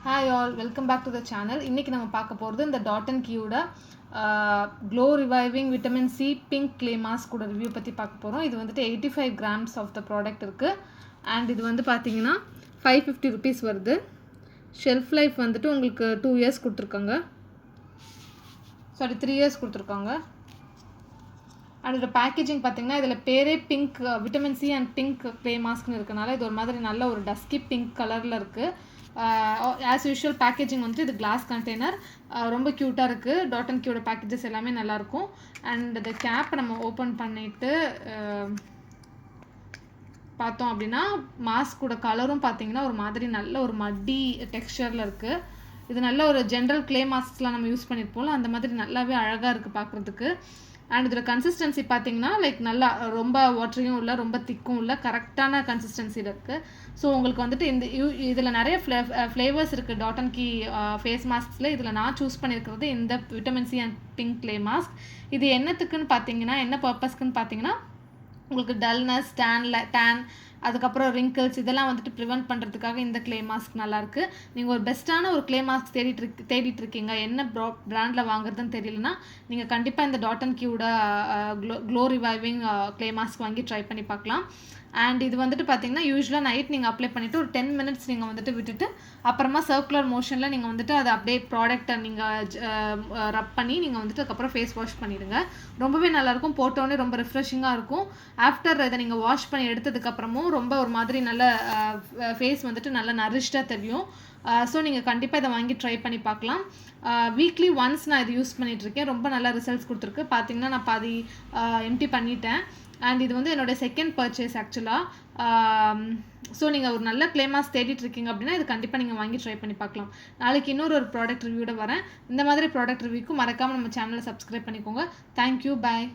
Hi all, welcome back to the channel. இன்னைக்கு நம்ம பார்க்க போகிறது இந்த dot and key glow reviving vitamin C pink clay mask கூட ரிவ்யூ பற்றி பார்க்க போகிறோம். இது வந்துட்டு 85 grams ஆஃப் த ப்ராடக்ட் இருக்குது. அண்ட் இது வந்து பார்த்தீங்கன்னா 550 rupees வருது. ஷெல்ஃப் லைஃப் வந்துட்டு உங்களுக்கு 2 years கொடுத்துருக்காங்க, 3 years கொடுத்துருக்காங்க. அண்ட் இதோட பேக்கேஜிங் பார்த்தீங்கன்னா இதில் பேரே pink vitamin C and pink clay மாஸ்க்னு இருக்கனால இது ஒரு மாதிரி நல்ல ஒரு டஸ்கி பிங்க் கலரில் இருக்குது. ஆஸ் யூஷுவல் பேக்கேஜிங் வந்துட்டு இது கிளாஸ் கண்டெய்னர், ரொம்ப க்யூட்டாக இருக்குது. டாட் அண்ட் கியூட பேக்கேஜஸ் எல்லாமே நல்லாயிருக்கும். அண்ட் இந்த கேப்பை நம்ம ஓப்பன் பண்ணிவிட்டு பார்த்தோம் அப்படின்னா மாஸ்கோட கலரும் பார்த்தீங்கன்னா ஒரு மாதிரி நல்ல ஒரு மட்டி டெக்ஸ்சரில் இருக்குது. இது நல்ல ஒரு ஜென்ரல் க்ளே மாஸ்க்ஸ்லாம் நம்ம யூஸ் பண்ணியிருப்போம்ல, அந்த மாதிரி நல்லாவே அழகாக இருக்குது பார்க்குறதுக்கு. அண்ட் இதோட கன்சிஸ்டன்சி பார்த்தீங்கன்னா நல்லா ரொம்ப வாட்டரியும் இல்லை, ரொம்ப திக்கும் இல்லை, கரெக்டான கன்சிஸ்டன்சியில் இருக்குது. ஸோ உங்களுக்கு வந்துட்டு இதில் நிறைய ஃப்ளேவர்ஸ் இருக்குது டாட் அண்ட் கீ ஃபேஸ் மாஸ்க்ஸில். இதில் நான் சூஸ் பண்ணியிருக்கிறது இந்த vitamin C and pink clay mask. இது என்னத்துக்குன்னு பார்த்தீங்கன்னா, என்ன பர்பஸ்க்குன்னு பார்த்தீங்கன்னா, உங்களுக்கு டல்னஸ், டேன், அதுக்கப்புறம் ரிங்கிள்ஸ் இதெல்லாம் வந்துட்டு ப்ரிவெண்ட் பண்ணுறதுக்காக இந்த க்ளே மாஸ்க் நல்லாயிருக்கு. நீங்கள் ஒரு பெஸ்ட்டான ஒரு க்ளே மாஸ்க் தேடிட்டு இருக்கீங்க, என்ன ப்ராண்டில் வாங்குறதுன்னு தெரியலனா நீங்கள் கண்டிப்பாக இந்த dot and key glow reviving clay mask வாங்கி ட்ரை பண்ணி பார்க்கலாம். அண்ட் இது வந்துட்டு பார்த்தீங்கன்னா யூஸ்வலாக நைட் நீங்கள் அப்ளை பண்ணிவிட்டு ஒரு 10 minutes நீங்கள் வந்துட்டு விட்டுட்டு அப்புறமா சர்க்குலர் மோஷனில் நீங்கள் வந்துட்டு அதை அப்படியே ப்ராடக்டை நீங்கள் ரப் பண்ணி நீங்கள் வந்துட்டு அதுக்கப்புறம் ஃபேஸ் வாஷ் பண்ணிவிடுங்க. ரொம்பவே நல்லாயிருக்கும், போட்டோன்னே ரொம்ப ரிஃப்ரெஷிங்காக இருக்கும். ஆஃப்டர் இதை நீங்கள் வாஷ் பண்ணி எடுத்ததுக்கப்புறமும் ரொம்ப ஒரு மாதிரி நல்ல ஃபேஸ் வந்துட்டு நல்லா நரிஷ்டாக தெரியும். ஸோ நீங்கள் கண்டிப்பாக இதை வாங்கி ட்ரை பண்ணி பார்க்கலாம். வீக்லி ஒன்ஸ் நான் இது யூஸ் பண்ணிகிட்ருக்கேன், ரொம்ப நல்ல ரிசல்ட்ஸ் கொடுத்துருக்கு. பார்த்தீங்கன்னா நான் பாதி எம்டி பண்ணிட்டேன். அண்ட் இது வந்து என்னோடய செகண்ட் பர்ச்சேஸ் ஆக்சுவலாக. ஸோ நீங்கள் ஒரு நல்ல க்ளே மாஸ்க் தேடிட்டு இருக்கீங்க அப்படின்னா இது கண்டிப்பாக நீங்கள் வாங்கி ட்ரை பண்ணி பார்க்கலாம். நாளைக்கு இன்னொரு ப்ராடக்ட் ரிவ்யூட வரேன். இந்த மாதிரி ப்ராடக்ட் ரிவ்யூக்கு மறக்காமல் நம்ம சேனலை சப்ஸ்கிரைப் பண்ணிக்கோங்க. தேங்க்யூ, பாய்.